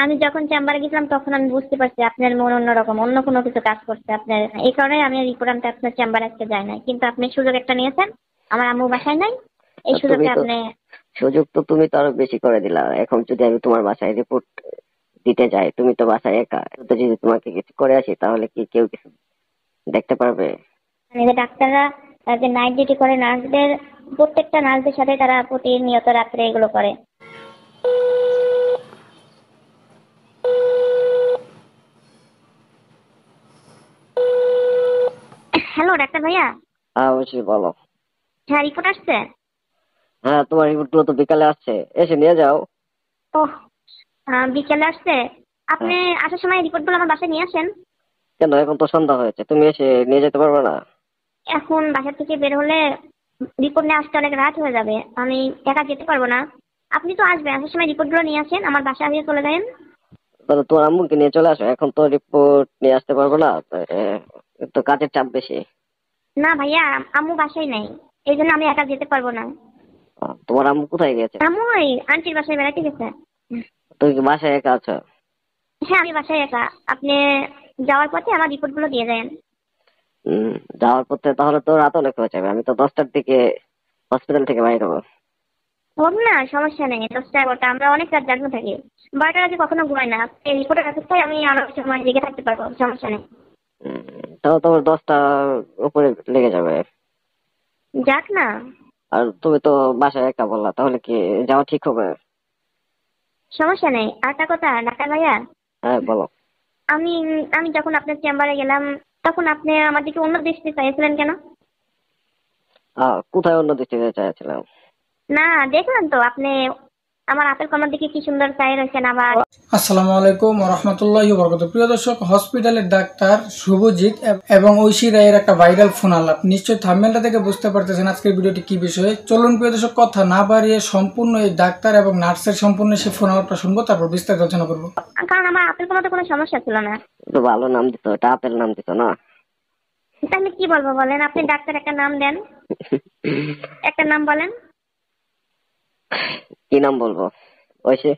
আমি যখন চেম্বারে গেছিলাম তখন আমি বুঝতে পারছি আপনার মন অন্যরকম, অন্য কোনো কিছু কাজ করছে আপনার। এই কারণে আমি রিপোর্ট আনতে আপনার চেম্বারে আজকে যাই নাই। কিন্তু আপনি সুযোগ একটা নিয়েছেন, আমার আম্মু বাসায় নাই, এই তুমি সুযোগে তো আপনি। সুযোগ তো তুমি তো আরো বেশি করে দিলা। এখন যদি আমি তোমার বাসায় রিপোর্ট দিতে যাই, তুমি তো বাসায় একা, তো যদি তোমাকে কিছু করে আসি তাহলে কি কেউ কিছু দেখতে পারবে? মানে যে ডাক্তাররা যে নাইট ডিউটি করে, নার্সদের প্রত্যেকটা নার্সদের সাথে তারা প্রতিনিয়ত রাত্রে এগুলো করে। হ্যালো ডাক্তার ভাইয়া। হ্যাঁ, অবশ্যই বলো। হ্যাঁ, রিপোর্ট আসছে। হ্যাঁ, তোমার রিপোর্ট গুলো তো বিকালে আসছে, এসে নিয়ে যাও। ওহ, বিকেলে আসছে। আপনি হ্যাঁ। আসার সময় রিপোর্টগুলো আমার বাসায় নিয়ে আসেন। কেন, এখন তো সন্ধ্যা হয়েছে, তুমি এসে নিয়ে যেতে পারবে না? এখন বাসা থেকে বের হলে রিপোর্ট নিয়ে আসতে অনেক রাত হয়ে যাবে, আমি একা যেতে পারবো না। আপনি তো আসবেন, আসার সময় রিপোর্টগুলো নিয়ে আসেন, আমার বাসায় আগে চলে যাবেন। তাহলে তোমার আম্মুকে নিয়ে চলে আসো, এখন তো রিপোর্ট নিয়ে আসতে পারবো না। তো কাজের চাপ বেশি। না ভাইয়া, আম্মু বাসায় নাই, এই জন্য আমি একা যেতে পারবো না। তোমার আম্মু কোথায় গেছে? আম্মু ওই আন্টির বাসায় বেড়াতে গেছে। তুমি কি বাসায় একা আছো? হ্যাঁ, আমি বাসায় একা। আপনি যাওয়ার পথে আমার রিপোর্টগুলো দিয়ে দেন। হম। যাওয়ার পথে তাহলে তো রাত অনেক হয়ে যাবে, আমি তো 10টার দিকে হসপিটাল থেকে বাইরে হবো। হোক না, সমস্যা নেই, 10টা 11টা আমরা অনেক রাত জাগনো থাকি। 12টার আগে কখনো ঘুমাই না, এই রিপোর্টের কাছে তাই আমি আরো সময় জেগে থাকতে পারবো, সমস্যা নেই। তাহলে তোমার 10টার উপরে লেগে যাবে। যাক না। আর তুমি তো বাসায় একা বললা, তাহলে কি যাওয়া ঠিক হবে? সমস্যা নেই। আর একটা কথা ডাক্তার ভাইয়া, হ্যাঁ, বলো। আমি আমি যখন আপনার চেম্বারে গেলাম তখন আপনি আমার দিকে অন্য দৃষ্টি চাইছিলেন কেন? কোথায় অন্য দৃষ্টিতে চাইছিলাম? না, দেখলাম তো আপনি আমার আপেল কমার দিকে কি সুন্দর চাই রয়েছেন আবার। আসসালামু আলাইকুম ওয়া রাহমাতুল্লাহি ওয়া বারাকাতুহু। প্রিয় দর্শক, হসপিটালের ডাক্তার শুভজিৎ এবং ঐশী রায়ের একটা ভাইরাল ফোন আলাপ। নিশ্চয়ই থাম্বনেলটা থেকে বুঝতে পারতেছেন আজকের ভিডিওটি কি বিষয়ে। চলুন প্রিয় দর্শক, কথা না বাড়িয়ে সম্পূর্ণ এই ডাক্তার এবং নার্সের সম্পূর্ণ সেই ফোন আলাপটা শুনবো, তারপর বিস্তারিত আলোচনা করবো। কারণ আমার আপেল কমাতে কোনো সমস্যা ছিল না। তো ভালো নাম দিত, এটা আপেল নাম দিত না? তাহলে কি বলবো বলেন? আপনি ডাক্তার, একটা নাম দেন, একটা নাম বলেন। কি নাম বলবো? ঐশী।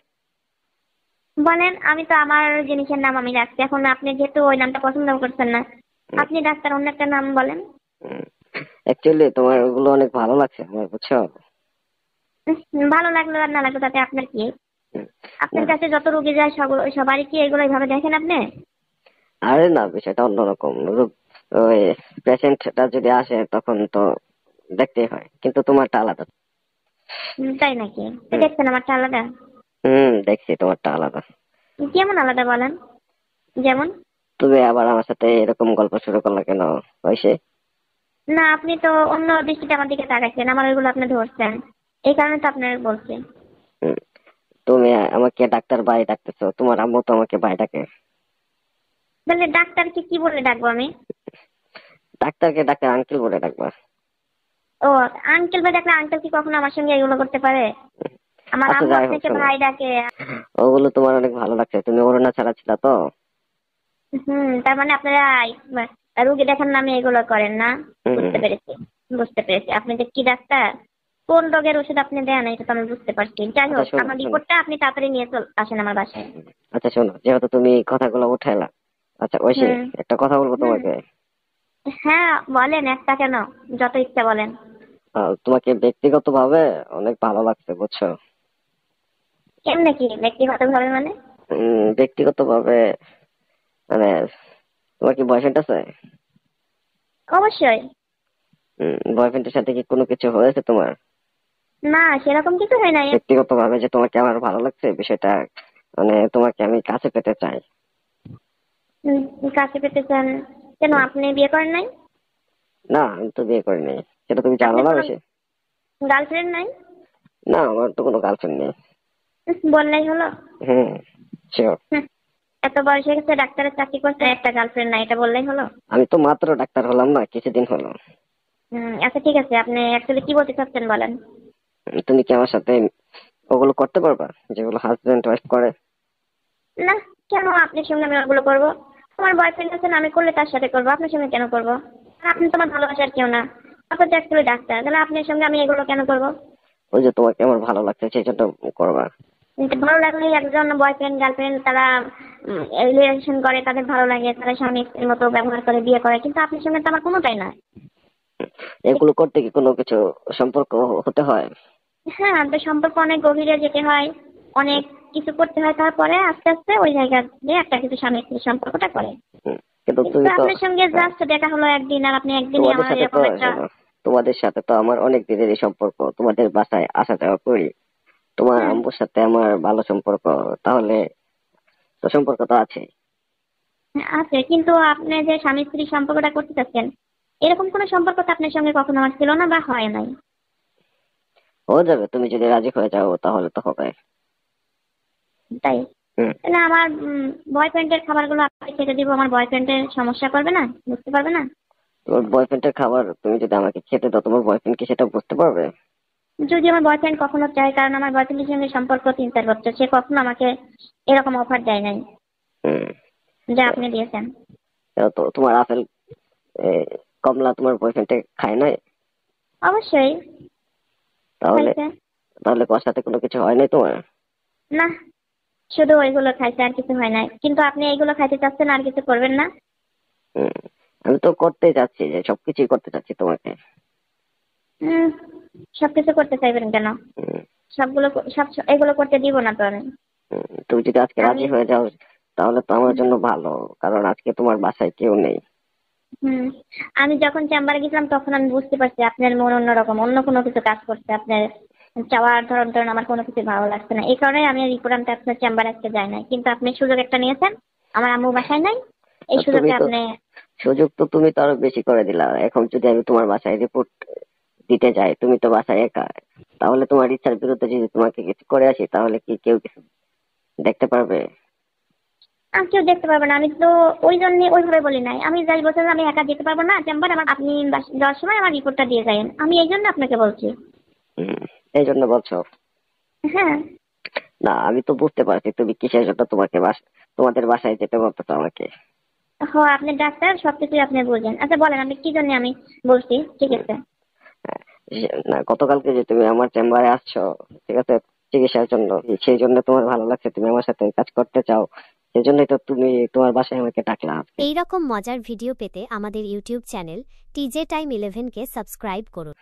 বলেন, আমি তো আমার জিনিসের নাম আমি রাখছি। এখন আপনি যেহেতু ওই নামটা পছন্দ করছেন না, আপনি ডাক্তার, অন্য একটা নাম বলেন। অ্যাকচুয়ালি তোমার ওগুলো অনেক ভালো লাগছে আমার, বুঝছো? ভালো লাগলো আর না লাগলো তাতে আপনার কি? হুম। না, আপনার কাছে যত রোগী যায় সবারই কি এগুলো এইভাবে দেখেন আপনি? আরে না, বিষয়টা অন্যরকম। ওই পেশেন্টটা যদি আসে তখন তো দেখতেই হয়, কিন্তু তোমারটা আলাদা। তাই নাকি? তো হুম। দেখছেন আমারটা আলাদা? দেখছি তোমারটা আলাদা। কেমন আলাদা বলেন? যেমন? তুমি আবার আমার সাথে এরকম গল্প শুরু করলা কেন, ঐশী? না, আপনি তো অন্য দৃষ্টিতে আমার দিকে তাকাচ্ছেন, আমার ওইগুলো আপনি ধরছেন, এই কারণে তো আপনার বলছি। হুম। তুমি আমাকে ডাক্তার ভাই ডাকতেছো, তোমার আম্মু তো আমাকে ভাই ডাকে। তাহলে ডাক্তারকে কি বলে ডাকবো আমি? ডাক্তারকে ডাক্তার আঙ্কেল বলে ডাকবা। ও, আঙ্কেল ভাই ডাকলে আঙ্কেল কি কখনো আমার সঙ্গে এগুলো করতে পারে? আমার আচ্ছা, আম্মু যাই হোক, আপনাকে শোনো। ভাই ডাকে। ওগুলো তোমার অনেক ভালো লাগছে, তুমি ওড়না ছাড়া ছিল তো। তার মানে আপনারা রুগী দেখার নামে এগুলো করেন না? বুঝতে হুম। পেরেছি, বুঝতে পেরেছি। আপনি যে কি ডাক্তার, কোন রোগের ওষুধ আপনি দেন এটা তো আমি বুঝতে পারছি। যাই আচ্ছা, হোক, শোনো আমার শোনো। রিপোর্টটা আপনি তাড়াতাড়ি নিয়ে আসেন আমার বাসায়। আচ্ছা, শোনো, যেহেতু তুমি কথাগুলো উঠাইলা, আচ্ছা ঐশী, হুম একটা কথা বলবো হুম তোমাকে। হ্যাঁ বলেন, একটা কেন, যত ইচ্ছা বলেন। তোমাকে ব্যক্তিগত ভাবে অনেক ভালো লাগছে, বুঝছো? কেমনে কি ব্যক্তিগত ভাবে মানে? ব্যক্তিগত ভাবে মানে, তোমার কি বয়ফ্রেন্ড আছে? অবশ্যই। বয়ফ্রেন্ডের সাথে কি কোনো কিছু হয়েছে তোমার? না, সেরকম কিছু হয় নাই। ব্যক্তিগত ভাবে যে তোমাকে আমার ভালো লাগছে বিষয়টা, মানে তোমাকে আমি কাছে পেতে চাই। কাছে পেতে চান? কেন, উম, আপনি বিয়ে করেন নাই? না, আমি তো বিয়ে করিনি, সেটা তুমি জানো আপনার না কোনো বেশি। গার্লফ্রেন্ড নাই? না, আমার তো কোনো গার্লফ্রেন্ড নেই। বললেই হলো। হুম। শিওর। হুম, এত বয়স হয়ে গেছে, ডাক্তারের চাকরি করছে, একটা গার্লফ্রেন্ড নাই, এটা বললেই হলো? আমি তো মাত্র ডাক্তার হলাম না, কিছুদিন হলো। আচ্ছা ঠিক আছে, আপনি অ্যাকচুয়ালি কি বলতে চাচ্ছেন বলেন। তুমি কি আমার সাথে ওগুলো করতে পারবা যেগুলো হাজবেন্ড ওয়াইফ করে? না, কেন আপনার সঙ্গে আমি ওগুলো করবো? আমার বয়ফ্রেন্ড আছেন, আমি করলে তার সাথে করবো, আপনার সঙ্গে কেন করবো? আর আপনি তো আমার ভালোবাসার কেউ না, আপনি তো অ্যাকচুয়ালি ডাক্তার, তাহলে আপনার সঙ্গে আমি এগুলো কেন করবো? ওই যে তোমাকে আমার ভালো লাগছে সেই জন্য করবা। কিন্তু ভালো লাগলে একজন বয়ফ্রেন্ড গার্লফ্রেন্ড তারা রিলেশন করে, তাদের ভালো লাগে, তারা স্বামী স্ত্রীর মতো ব্যবহার করে, বিয়ে করে, কিন্তু আপনার সঙ্গে তো আমার কোনোটাই না। এগুলো করতে কি কোনো কিছু সম্পর্ক হতে হয়? হ্যাঁ, আমাদের সম্পর্ক অনেক গভীরে যেতে হয়, অনেক কিছু করতে হয়, তারপরে আস্তে আস্তে ওই জায়গা দিয়ে একটা কিছু স্বামী স্ত্রীর সম্পর্কটা করে। কিন্তু কিন্তু তুমি তো আপনার সঙ্গে জাস্ট দেখা হলো একদিন, আর আপনি একদিনই তোমাদের আমার সাথে তো এরকম একটা। শোনো, তোমাদের সাথে তো আমার অনেক দিনেরই সম্পর্ক, তোমাদের বাসায় আসা যাওয়া করি, তোমার হুম, আম্মুর সাথে আমার ভালো সম্পর্ক, তাহলে তো সম্পর্ক তো আছে। আছে, কিন্তু আপনি যে স্বামী স্ত্রীর সম্পর্কটা করতে চাচ্ছেন, এরকম কোনো সম্পর্ক তো আপনার সঙ্গে কখনো আমার ছিল না বা হয় নাই। হয়ে যাবে, তুমি যদি রাজি হয়ে যাও তাহলে তো হবে। তাই হুম। তাহলে আমার বয়ফ্রেন্ডের খাবারগুলো আপনাকে খেতে দিব, আমার বয়ফ্রেন্ডের সমস্যা করবে না, বুঝতে পারবে না? তোমার বয়ফ্রেন্ডের খাবার তুমি যদি আমাকে খেতে দাও, তোমার বয়ফ্রেন্ড কি সেটা বুঝতে পারবে? যদি আমার বয়ফ্রেন্ড কখনো চায়, কারণ আমার বয়ফ্রেন্ডের সঙ্গে সম্পর্ক 3-4 বছর, সে কখনো আমাকে এরকম অফার দেয় নাই হুম। যা আপনি দিয়েছেন। তো তোমার আপেল, এ, কমলা তোমার বয়ফ্রেন্ডে খায় নাই? অবশ্যই তাহলে খাইছে। তাহলে ওর সাথে কোনো কিছু হয় নাই তোমার? না, শুধু ওইগুলো খাইছে, আর কিছু হয় নাই। কিন্তু আপনি এইগুলো খাইতে চাচ্ছেন, আর কিছু করবেন না? হুম। আমি তো করতে চাচ্ছি, যে সবকিছুই করতে চাচ্ছি তোমাকে। হুম, সবকিছু করতে চাইবেন কেন? হুম। সবগুলো সব এগুলো করতে দিব না তো আমি। তুমি যদি আজকে আমি রাজি হয়ে যাও তাহলে তো আমার জন্য ভালো, কারণ আজকে তোমার বাসায় কেউ নেই। হুম, আমি যখন চেম্বারে গেছিলাম তখন আমি বুঝতে পারছি আপনার মন অন্যরকম, অন্য কোনো কিছু কাজ করছে। আপনার চাওয়ার ধরন টরন আমার কোনো কিছু ভালো লাগছে না, এই কারণে আমি রিপোর্ট আনতে আপনার চেম্বারে আজকে যাই নাই। কিন্তু আপনি সুযোগ একটা নিয়েছেন, আমার আম্মু বাসায় নাই, এই আর তুমি সুযোগে তো আপনি। সুযোগ তো তুমি তো আরো বেশি করে দিলা। এখন যদি আমি তোমার বাসায় রিপোর্ট দিতে যাই, তুমি তো বাসায় একা, তাহলে তোমার ইচ্ছার বিরুদ্ধে যদি তোমাকে কিছু করে আসি, তাহলে কি কেউ কিছু দেখতে পারবে? আর কেউ দেখতে পারবে না, আমি তো ওই জন্য ওইভাবে বলি নাই। আমি যাই বলছি যে আমি একা যেতে পারবো না চেম্বার, আমার আপনি যাওয়ার সময় আমার রিপোর্টটা দিয়ে যাবেন, আমি এই জন্য আপনাকে বলছি। হুম। এই জন্য বলছো? হ্যাঁ। না, আমি তো বুঝতে পারছি তুমি কিসের জন্য তোমাদের বাসায় যেতে বলতেছো আমাকে। হ, আপনি ডাক্তার, সবকিছুই আপনি বুঝেন। আচ্ছা বলেন, আপনি কি জন্য আমি বলছি, ঠিক আছে? হ্যাঁ, না, গতকালকে যে তুমি আমার চেম্বারে আসছো, ঠিক আছে, চিকিৎসার জন্য, সেই জন্য তোমার ভালো লাগছে, তুমি আমার সাথে কাজ করতে চাও, সেই জন্যই তো তুমি তোমার বাসায় আমাকে ডাকলা আজকে। এই রকম মজার ভিডিও পেতে আমাদের ইউটিউব চ্যানেল টিজে টাইম 11কে সাবস্ক্রাইব করুন।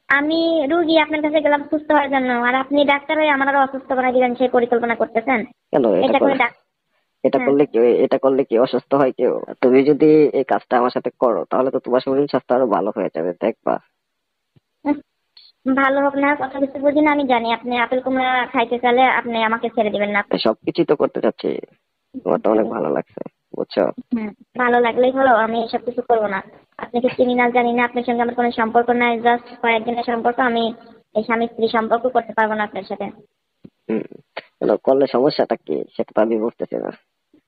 আমি রুগী, আপনার কাছে গেলাম সুস্থ হওয়ার জন্য, আর আপনি ডাক্তার হয়ে আমার আরো অসুস্থ করে দিলেন সেই পরিকল্পনা করতেছেন। কেন এটা করে এটা হ্যাঁ। করলে কি এটা করলে কি অসুস্থ হয় কেউ? তুমি যদি এই কাজটা আমার সাথে করো তাহলে তো তোমার শরীর স্বাস্থ্য আরো ভালো হয়ে যাবে, দেখবা। উহ, ভালো হোক না, কথা কিছু বুঝি না, আমি জানি আপনি আপেল কুমড়া খাইতে চাইলে আপনি আমাকে ছেড়ে দিবেন না। সবকিছুই তো করতে চাচ্ছি, তোমার তো অনেক ভালো লাগছে, বুঝছো? হুম, ভালো লাগলেই হলো, আমি এসব কিছু করবো না। আপনাকে চিনি না জানি না, আপনার সঙ্গে আমার কোনো সম্পর্ক নাই, জাস্ট কয়েকদিনের সম্পর্ক। আমি এই স্বামী স্ত্রী সম্পর্ক করতে পারবো না আপনার সাথে। হম। করলে সমস্যাটা কি সেটা তো আমি বুঝতেছি না।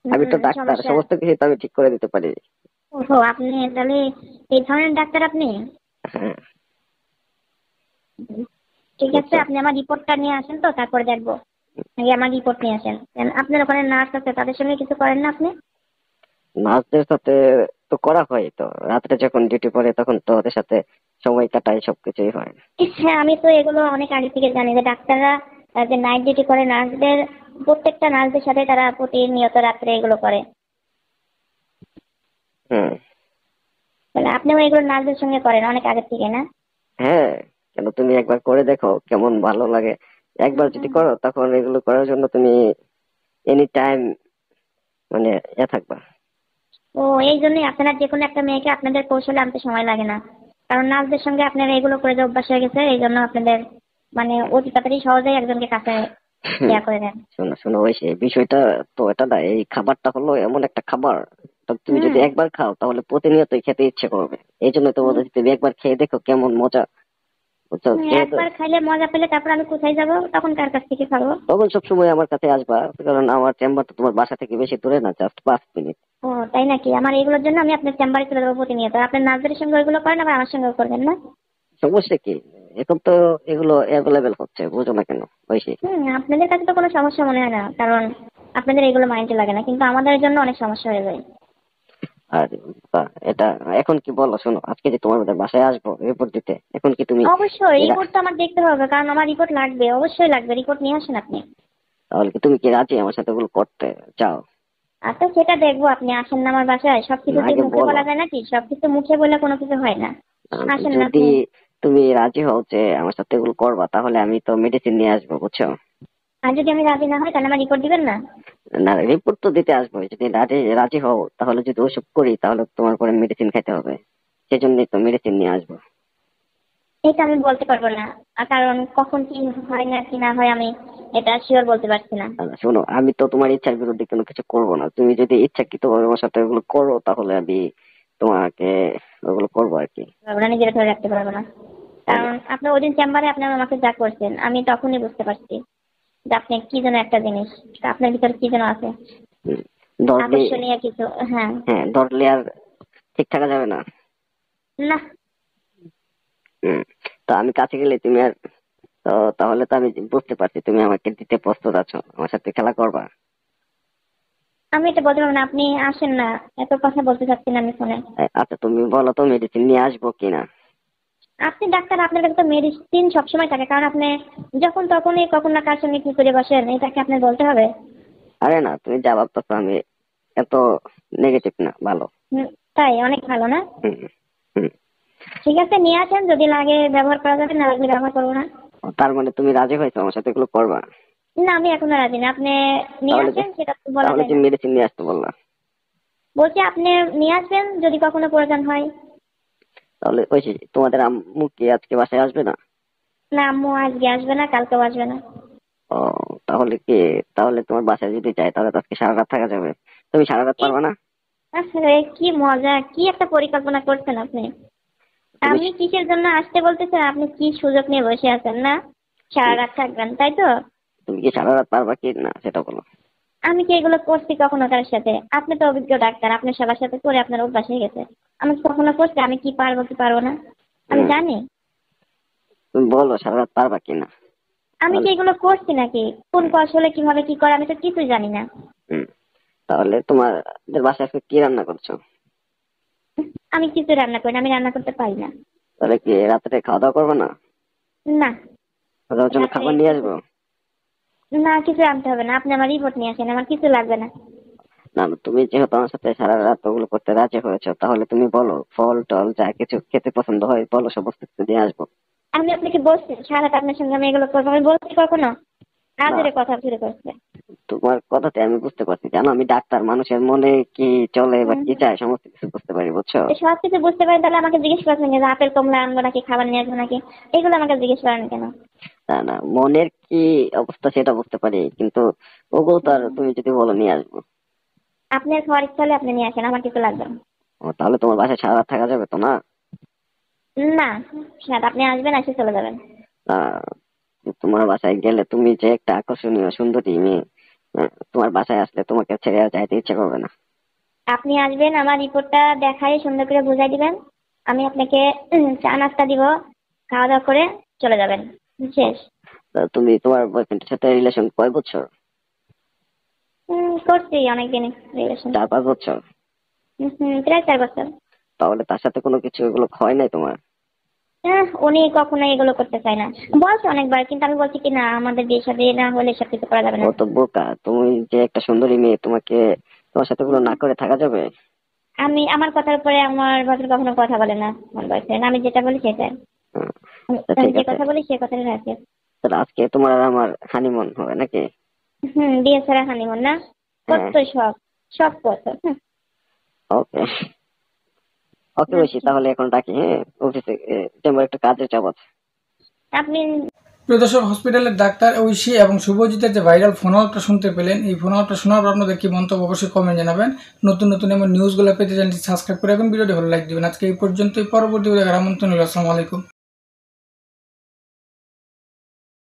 আমি তো ডাক্তার, সমস্যা। সমস্ত কিছু তো আমি ঠিক করে দিতে পারি। ওহো, আপনি তাহলে এই ধরনের ডাক্তার আপনি? হ্যাঁ। ঠিক আছে, বুঝছো? আপনি আমার রিপোর্টটা নিয়ে আসেন, তো তারপরে দেখবো। আগে আমার রিপোর্ট নিয়ে আসেন। আপনার ওখানে নার্স আছে, তাদের সঙ্গে কিছু করেন না আপনি? নার্সদের সাথে তো করা হয়, তো রাত্রে যখন ডিউটি পড়ে তখন তো ওদের সাথে সময় কাটাই, সবকিছুই হয়। হ্যাঁ, আমি তো এগুলো অনেক আগে থেকে জানি যে ডাক্তাররা যে নাইট ডিউটি করে, নার্সদের প্রত্যেকটা নার্সদের সাথে তারা প্রতিনিয়ত রাত্রে এগুলো করে। হুম। তাহলে আপনিও এগুলো নার্সদের সঙ্গে করেন অনেক আগে থেকে, না? হ্যাঁ, কেন, তুমি একবার করে দেখো কেমন ভালো লাগে। একবার যদি করো তখন এগুলো করার জন্য তুমি এনি টাইম মানে থাকবা। ও, এই জন্যই আপনারা যে কোনো একটা মেয়েকে আপনাদের কৌশলে আনতে সময় লাগে না, কারণ নার্সদের সঙ্গে আপনারা এগুলো করে যে অভ্যাস হয়ে গেছে, এই জন্য আপনাদের মানে অতি তাড়াতাড়ি সহজেই একজনকে কাছে ইয়া করে দেন। শোনো শোনো, ওই সেই বিষয়টা তো এটা না, এই খাবারটা হলো এমন একটা খাবার, তো তুমি হুম। যদি একবার খাও তাহলে প্রতিনিয়তই খেতে ইচ্ছে করবে। এই জন্য তো বলতেছি তুমি একবার খেয়ে দেখো কেমন মজা, বুঝছো? যেহেতু একবার খাইলে মজা পেলে তারপর আমি কোথায় যাব, তখন কার কাছ থেকে খাবো? তখন সবসময় আমার কাছে আসবা, কারণ আমার চেম্বার তো তোমার বাসা থেকে বেশি দূরে না, জাস্ট 5 মিনিট। ও, তাই নাকি? আমার এগুলোর জন্য আমি আপনার চেম্বারে চলে যাবো প্রতিনিয়ত। আপনার নার্সদের সঙ্গে ওইগুলো করেন, আবার আমার সঙ্গেও করবেন না? সমস্যা কি? এখন তো এগুলো অ্যাভেলেবেল হচ্ছে, বুঝো না কেন? ওই সেই। আপনাদের কাছে তো কোনো সমস্যা মনে হয় না, কারণ আপনাদের এগুলো মাইন্ডে লাগে না, কিন্তু আমাদের জন্য অনেক সমস্যা হয়ে যায়। আর এটা এখন কি বলো, শোনো, আজকে যে তোমার বাসায় আসবো রিপোর্ট দিতে, এখন কি তুমি অবশ্যই এরা রিপোর্ট তো আমার দেখতে হবে, কারণ আমার রিপোর্ট লাগবে, অবশ্যই লাগবে। রিপোর্ট নিয়ে আসেন আপনি। তাহলে কি তুমি কি রাজি আমার সাথে ওগুলো করতে চাও? আচ্ছা সেটা দেখবো, আপনি আসেন না আমার বাসায়। সবকিছু কি আগে মুখে বলো। বলা যায় নাকি? সবকিছু মুখে বললে কোনো কিছু হয় না। আসেন না যদি আপনি। তুমি রাজি হও যে আমার সাথে এগুলো করবা, তাহলে আমি তো মেডিসিন নিয়ে আসবো, বুঝছো? আর যদি আমি রাজি না হই তাহলে আমার রিপোর্ট দিবেন না? না, রিপোর্ট তো দিতে আসবো। যদি রাজি রাজি হও তাহলে, যদি ওসব করি তাহলে তোমার পরে মেডিসিন খেতে হবে, সেজন্যই তো মেডিসিন নিয়ে আসবো। এটা আমি বলতে পারবো না, কারণ কখন কি হয় না কি না হয় আমি এটা শিওর বলতে পারছি না। শোনো, আমি তো তোমার ইচ্ছার বিরুদ্ধে কোনো কিছু করবো না। তুমি যদি ইচ্ছাকৃত ভাবে আমার সাথে ওগুলো করো তাহলে আমি তোমাকে ওগুলো করবো আর কি। পারবো না, নিজেরা ধরে রাখতে পারবো না। কারণ আপনি ওই দিন চেম্বারে আপনি আমাকে যা করছেন আমি তখনই বুঝতে পারছি যে আপনি কি যেন একটা জিনিস, আপনার ভিতরে কি যেন আছে, হুম, ধরলে, আকর্ষণীয় কিছু। হ্যাঁ। হ্যাঁ ধরলে আর ঠিক থাকা যাবে না। না, হুম, তো আমি কাছে গেলে তুমি আর, তো তাহলে তো আমি বুঝতে পারছি তুমি আমাকে দিতে প্রস্তুত আছো, আমার সাথে খেলা করবা। আমি এটা বলতে পারবো না, আপনি আসেন না। এত কথা বলতে চাচ্ছি না আমি ফোনে। আচ্ছা তুমি বলো তো মেডিসিন নিয়ে আসবো কিনা। আপনি ডাক্তার, আপনার কাছে তো মেডিসিন সবসময় থাকে, কারণ আপনি যখন তখনই কখন না কার সঙ্গে কি করে বসেন এটাকে আপনার বলতে হবে। আরে না, তুমি যা ভাবতেছো আমি এত নেগেটিভ না, ভালো। হুম, তাই অনেক ভালো না? হুম হুম। ঠিক আছে নিয়ে আসেন, যদি লাগে ব্যবহার করা যাবে, না লাগলে ব্যবহার করবো না। তার মানে তুমি রাজি হয়েছো আমার সাথে এগুলো করবা? না আমি এখনো রাজি না, আপনি নিয়ে তাহলে আসেন, সেটা তো বলা তাহলে যায় না। তুমি মেডিসিন নিয়ে আসতে বললা। বলছি আপনি নিয়ে আসবেন যদি কখনো প্রয়োজন হয়। তাহলে ওই যে তোমাদের আম্মু কি আজকে বাসায় আসবে না? না আম্মু আজকে আসবে না, কালকেও আসবে না। ও, তাহলে কি, তাহলে তোমার বাসায় যদি যাই তাহলে তো আজকে সারা রাত থাকা যাবে। তুমি সারা রাত কি পারবা না? আসলে কি মজা, কি একটা পরিকল্পনা করছেন আপনি। তুমি আমি কিসের জন্য আসতে বলতেছেন, আপনি কি সুযোগ নিয়ে বসে আছেন না? সারা রাত থাকবেন তাই তো? তুমি কি সারা রাত পারবা কি না সেটা বলো। আমি কি এগুলো করছি কখনো কার সাথে? আপনি তো অভিজ্ঞ ডাক্তার, আপনি সবার সাথে করে আপনার অভ্যাস হয়ে গেছে। আমি কি কখনো করছি আমি কি পারবো কি পারবো না? আমি হুম, জানি। তুমি বলো সারা রাত পারবা কি না। আমি কি তাহলে এগুলো করছি নাকি? কোন কৌশলে কিভাবে কি করে আমি তো কিছুই জানি না। হুম, তাহলে তোমাদের বাসায় আজকে কি রান্না করছো? আমি কিছু রান্না করি না, আমি রান্না করতে পারি না। তাহলে কি রাত্রে খাওয়া দাওয়া করবে না? না, খাওয়া দাওয়ার জন্য রাতে খাবার নিয়ে কিছু, আসবো? না কিছু আনতে হবে না, আপনি আমার রিপোর্ট নিয়ে আসেন, আমার কিছু লাগবে না। না না, তুমি যেহেতু আমার সাথে সারা রাত ওগুলো করতে রাজি হয়েছো, তাহলে তুমি বলো ফল টল যা কিছু খেতে পছন্দ হয় বলো, সমস্ত কিছু নিয়ে আসবো। আমি আপনাকে বলছি সারাটা আপনার সঙ্গে আমি এগুলো করবো, আমি বলছি কখনো? না, আজরে কথা শুরু করছে। তোমার কথাতে আমি বুঝতে পারছি, জানো আমি ডাক্তার, মানুষের মনে কি চলে বা হুম, কি চায় সমস্ত কিছু বুঝতে পারি, বুঝছো? সব কিছু বুঝতে পারেন তাহলে আমাকে জিজ্ঞেস করছেন যে আপেল কমলা আনবো নাকি, খাবার নিয়ে আসবো নাকি, এগুলো আমাকে জিজ্ঞেস করেন কেন? না না, মনের কি অবস্থা সেটা বুঝতে পারি, কিন্তু ওগুলো তো আর হুম, তুমি যদি বলো নিয়ে আসবো। আপনার খাওয়ার ইচ্ছা হলে আপনি নিয়ে আসেন, আমার কিছু লাগবে না। ও, তাহলে তোমার বাসায় সারা রাত থাকা যাবে তো না? না, স্যার আপনি আসবেন এসে চলে যাবেন। আহ, তোমার বাসায় গেলে তুমি যে একটা আকর্ষণীয় সুন্দরী মেয়ে, তোমার বাসায় আসলে তোমাকে ছেড়ে আর যাইতে ইচ্ছে করবে না। আপনি আসবেন, আমার রিপোর্টটা দেখাই সুন্দর করে বুঝাই দিবেন, আমি আপনাকে চা নাস্তা দিব, খাওয়া দাওয়া করে চলে যাবেন, শেষ। তা তুমি তোমার বয়ফ্রেন্ডের সাথে রিলেশন কয় বছর? করছি অনেকদিন রিলেশন। 4-5 বছর? প্রায় 4 বছর। তাহলে তার সাথে কোনো কিছু এগুলো হয় নাই তোমার? উনি কখনো এগুলো করতে চায় না, বলছে অনেকবার, কিন্তু আমি বলছি কি না আমাদের বিয়ে শাদী না হলে সব কিছু করা যাবে না। ও তো বোকা, তুমি যে একটা সুন্দরী মেয়ে, তোমার সাথে এগুলো না করে থাকা যাবে? আমি আমার কথার উপরে আমার বয়ফ্রেন্ড কখনো কথা বলে না, আমার বয়ফ্রেন্ড আমি যেটা বলি সেটাই। হুম, তা আমি ঠিক যে আছে। কথা বলি সে কথাই রাখি। তাহলে আজকে তোমার আর আমার হানিমুন হবে নাকি? বিয়ে ছাড়া হানিমুন না? হ্যাঁ। কত সব, সব কত। ওকে ওকে, বেশি আচ্ছা, তাহলে এখন রাখি, হ্যাঁ অফিসে চেম্বার একটা কাজের চাপ আছে। আপনি প্রিয় দর্শক, হসপিটালের ডাক্তার ঐশী এবং শুভজিতের যে ভাইরাল ফোন আলাপটা শুনতে পেলেন, এই ফোন আলাপটা শোনার পর আপনাদের কি মন্তব্য অবশ্যই কমেন্ট জানাবেন। নতুন নতুন এমন নিউজগুলো পেতে চ্যানেলটি সাবস্ক্রাইব করে রাখবেন, ভিডিওটি ভালো লাইক দিবেন। আজকে এই পর্যন্তই, পরবর্তী দেখার আমন্ত্রণ রইল। আসসালামু আলাইকুম।